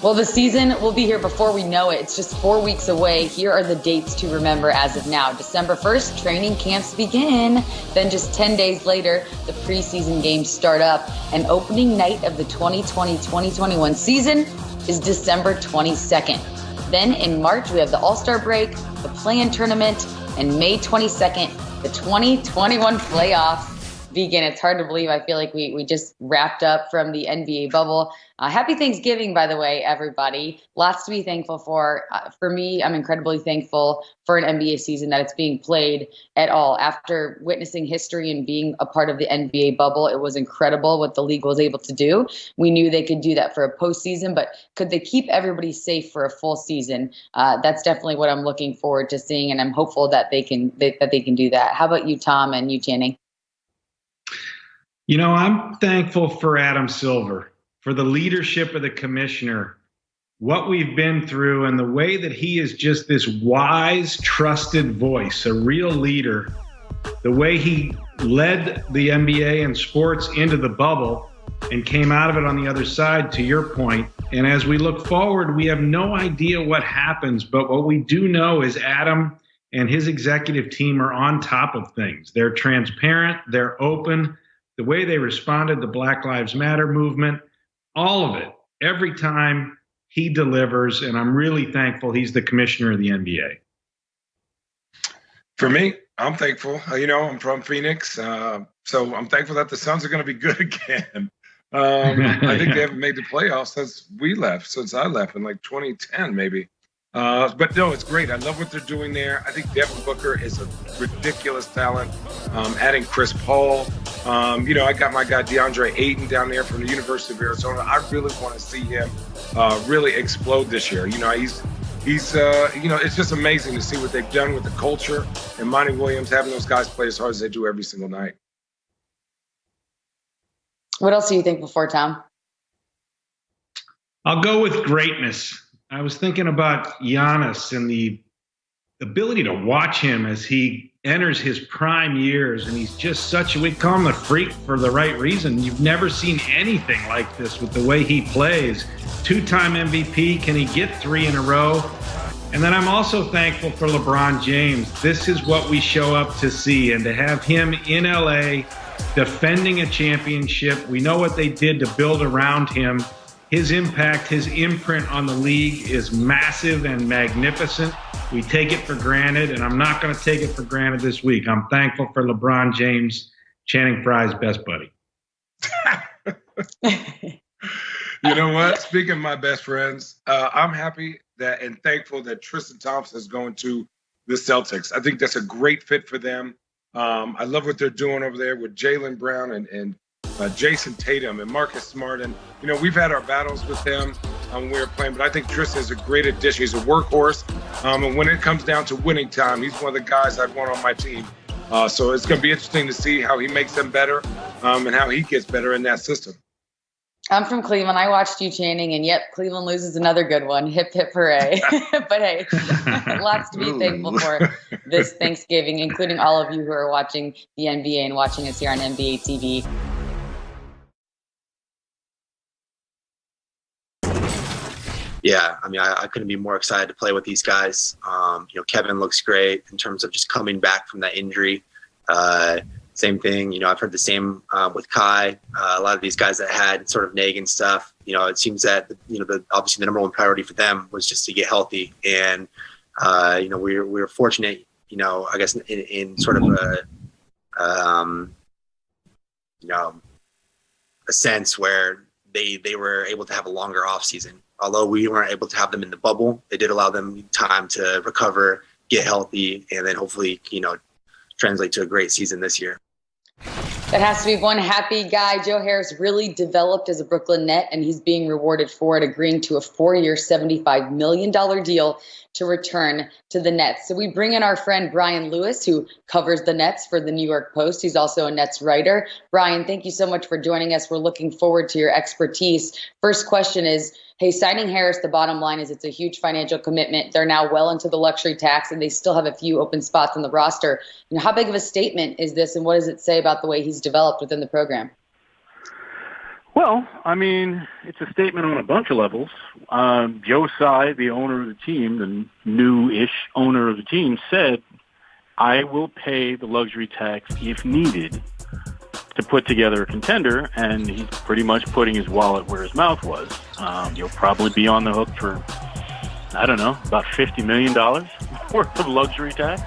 Well, the season will be here before we know it. It's just 4 weeks away. Here are the dates to remember as of now. December 1st, training camps begin. Then just 10 days later, the preseason games start up. And opening night of the 2020-2021 season is December 22nd. Then in March, we have the All-Star break, the play-in tournament, and May 22nd, the 2021 playoffs begin. It's hard to believe. I feel like we just wrapped up from the NBA bubble. Happy Thanksgiving, by the way, everybody. Lots to be thankful for. For me, I'm incredibly thankful for an NBA season that it's being played at all. After witnessing history and being a part of the NBA bubble, it was incredible what the league was able to do. We knew they could do that for a postseason, but could they keep everybody safe for a full season? That's definitely what I'm looking forward to seeing, and I'm hopeful that they can do that. How about you, Tom, and you, Channing? You know, I'm thankful for Adam Silver, for the leadership of the commissioner, what we've been through, and the way that he is just this wise, trusted voice, a real leader, the way he led the NBA and sports into the bubble and came out of it on the other side, to your point. And as we look forward, we have no idea what happens, but what we do know is Adam and his executive team are on top of things. They're transparent, they're open. The way they responded to Black Lives Matter movement, all of it, every time he delivers, and I'm really thankful he's the commissioner of the NBA. For me, I'm thankful. I'm from Phoenix, so I'm thankful that the Suns are going to be good again. I think they haven't made the playoffs since I left in like 2010 maybe. But no, it's great. I love what they're doing there. I think Devin Booker is a ridiculous talent. Adding Chris Paul. I got my guy DeAndre Ayton down there from the University of Arizona. I really want to see him really explode this year. He's it's just amazing to see what they've done with the culture and Monty Williams having those guys play as hard as they do every single night. What else do you think before, Tom? I'll go with greatness. I was thinking about Giannis and the ability to watch him as he enters his prime years. And he's just we call him a freak for the right reason. You've never seen anything like this with the way he plays. 2-time MVP. Can he get 3 in a row? And then I'm also thankful for LeBron James. This is what we show up to see. And to have him in LA defending a championship. We know what they did to build around him. His impact, his imprint on the league is massive and magnificent. We take it for granted, and I'm not going to take it for granted this week. I'm thankful for LeBron James, Channing Frye's best buddy. You know what? Speaking of my best friends, I'm happy and thankful that Tristan Thompson is going to the Celtics. I think that's a great fit for them. I love what they're doing over there with Jaylen Brown and Jason Tatum and Marcus Smart. And, we've had our battles with them when we were playing, but I think Tristan is a great addition. He's a workhorse. And when it comes down to winning time, he's one of the guys I'd want on my team. So it's going to be interesting to see how he makes them better and how he gets better in that system. I'm from Cleveland. I watched you, Channing, and yep, Cleveland loses another good one. Hip, hip, hooray. But hey, lots to be thankful for this Thanksgiving, including all of you who are watching the NBA and watching us here on NBA TV. Yeah, I couldn't be more excited to play with these guys. Kevin looks great in terms of just coming back from that injury. Same thing, I've heard the same with Kai. A lot of these guys that had sort of nagging stuff, it seems that, obviously the number one priority for them was just to get healthy. And, we were fortunate, I guess in sort of a sense where they were able to have a longer off season. Although we weren't able to have them in the bubble, it did allow them time to recover, get healthy, and then hopefully, translate to a great season this year. That has to be one happy guy. Joe Harris really developed as a Brooklyn Net, and he's being rewarded for it, agreeing to a 4-year, $75 million deal to return to the Nets. So we bring in our friend Brian Lewis, who covers the Nets for the New York Post. He's also a Nets writer. Brian, thank you so much for joining us. We're looking forward to your expertise. First question is, hey, signing Harris, the bottom line is it's a huge financial commitment. They're now well into the luxury tax, and they still have a few open spots on the roster. How big of a statement is this, and what does it say about the way he's developed within the program? Well, I mean, it's a statement on a bunch of levels. Joe Tsai, the owner of the team, the new-ish owner of the team, said, I will pay the luxury tax if needed to put together a contender, and he's pretty much putting his wallet where his mouth was. You'll probably be on the hook for, I don't know, about $50 million worth of luxury tax.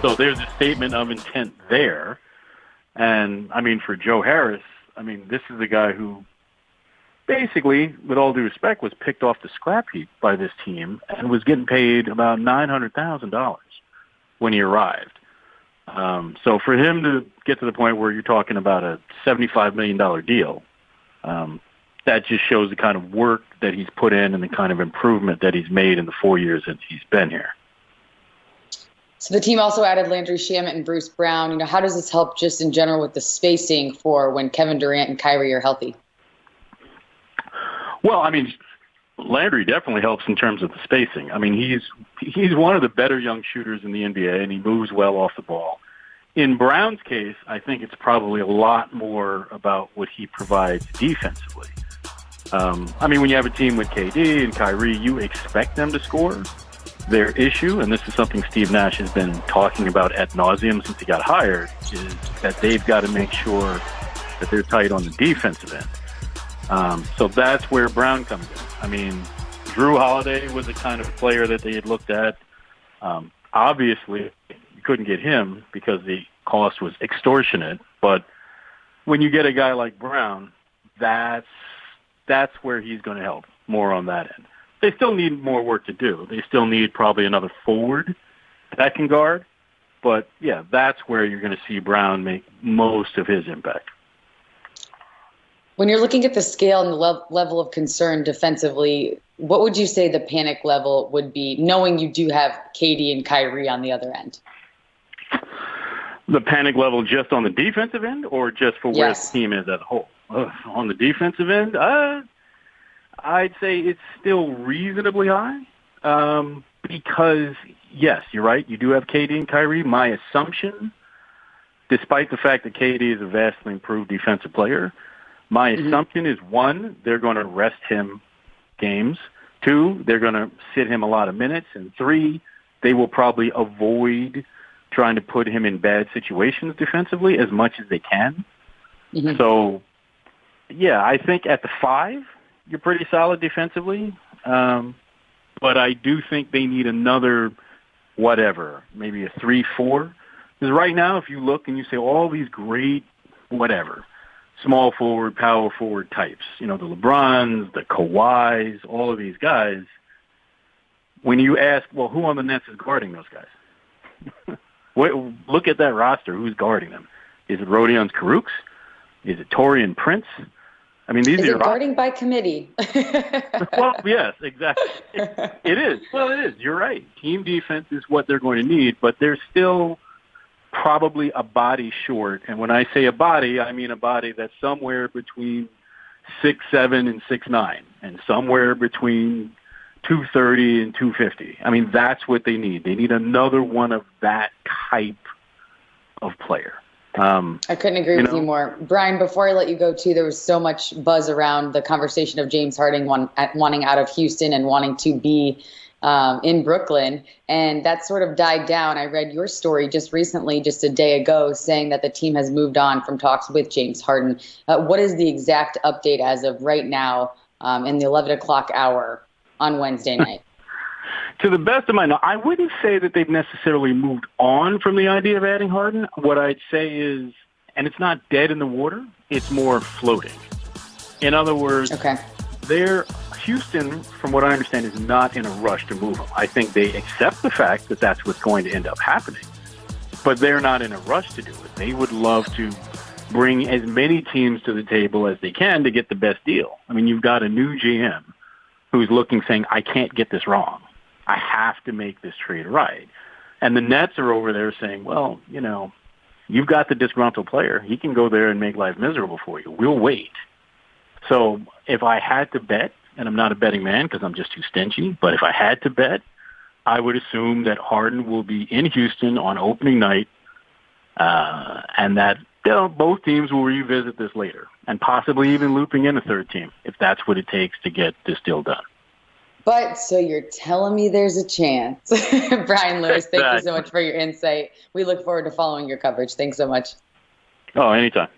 So there's a statement of intent there. And, I mean, for Joe Harris, I mean, this is a guy who basically, with all due respect, was picked off the scrap heap by this team and was getting paid about $900,000 when he arrived. So for him to get to the point where you're talking about a $75 million deal, that just shows the kind of work that he's put in and the kind of improvement that he's made in the 4 years that he's been here. So the team also added Landry Shamet and Bruce Brown. You know, how does this help just in general with the spacing for when Kevin Durant and Kyrie are healthy? Well, I mean, Landry definitely helps in terms of the spacing. I mean, he's one of the better young shooters in the NBA, and he moves well off the ball. In Brown's case, I think it's probably a lot more about what he provides defensively. I mean, when you have a team with KD and Kyrie, you expect them to score. Their issue, and this is something Steve Nash has been talking about ad nauseum since he got hired, is that they've got to make sure that they're tight on the defensive end. So that's where Brown comes in. I mean, Drew Holiday was the kind of player that they had looked at. Obviously, you couldn't get him because the cost was extortionate. But when you get a guy like Brown, that's where he's going to help more on that end. They still need more work to do. They still need probably another forward that can guard. But, yeah, that's where you're going to see Brown make most of his impact. When you're looking at the scale and the level of concern defensively, what would you say the panic level would be, knowing you do have KD and Kyrie on the other end? The panic level just on the defensive end or just for where the team is as a whole? On the defensive end, I'd say it's still reasonably high because, yes, you're right. You do have KD and Kyrie. My assumption, despite the fact that KD is a vastly improved defensive player, my assumption is, one, they're going to rest him games. Two, they're going to sit him a lot of minutes. And three, they will probably avoid trying to put him in bad situations defensively as much as they can. So, yeah, I think at the 5, you're pretty solid defensively. But I do think they need another maybe a 3-4. Because right now, if you look and you say all these great small forward, power forward types, you know, the LeBrons, the Kawhis, all of these guys, when you ask, well, who on the Nets is guarding those guys? Look at that roster. Who's guarding them? Is it Rodion Kurucs? Is it Taurean Prince? I mean, these are guarding by committee. Well, yes, exactly. It is. Well, it is. You're right. Team defense is what they're going to need, but they're still probably a body short. And when I say a body, I mean a body that's somewhere between 6'7" and 6'9", and somewhere between 230 and 250. I mean, that's what they need. They need another one of that type of player. I couldn't agree with you more. Brian, before I let you go, too, there was so much buzz around the conversation of James Harden wanting out of Houston and wanting to be in Brooklyn, and that sort of died down. I read your story just recently, just a day ago, saying that the team has moved on from talks with James Harden. What is the exact update as of right now in the 11 o'clock hour on Wednesday night? To the best of my knowledge, I wouldn't say that they've necessarily moved on from the idea of adding Harden. What I'd say is, and it's not dead in the water, it's more floating. In other words, Houston, from what I understand, is not in a rush to move him. I think they accept the fact that that's what's going to end up happening, but they're not in a rush to do it. They would love to bring as many teams to the table as they can to get the best deal. I mean, you've got a new GM who's looking, saying, I can't get this wrong. I have to make this trade right. And the Nets are over there saying, well, you know, you've got the disgruntled player. He can go there and make life miserable for you. We'll wait. So if I had to bet, and I'm not a betting man because I'm just too stingy, but if I had to bet, I would assume that Harden will be in Houston on opening night, and that both teams will revisit this later and possibly even looping in a third team if that's what it takes to get this deal done. But so you're telling me there's a chance. Brian Lewis, thank you so much for your insight. We look forward to following your coverage. Thanks so much. Oh, anytime.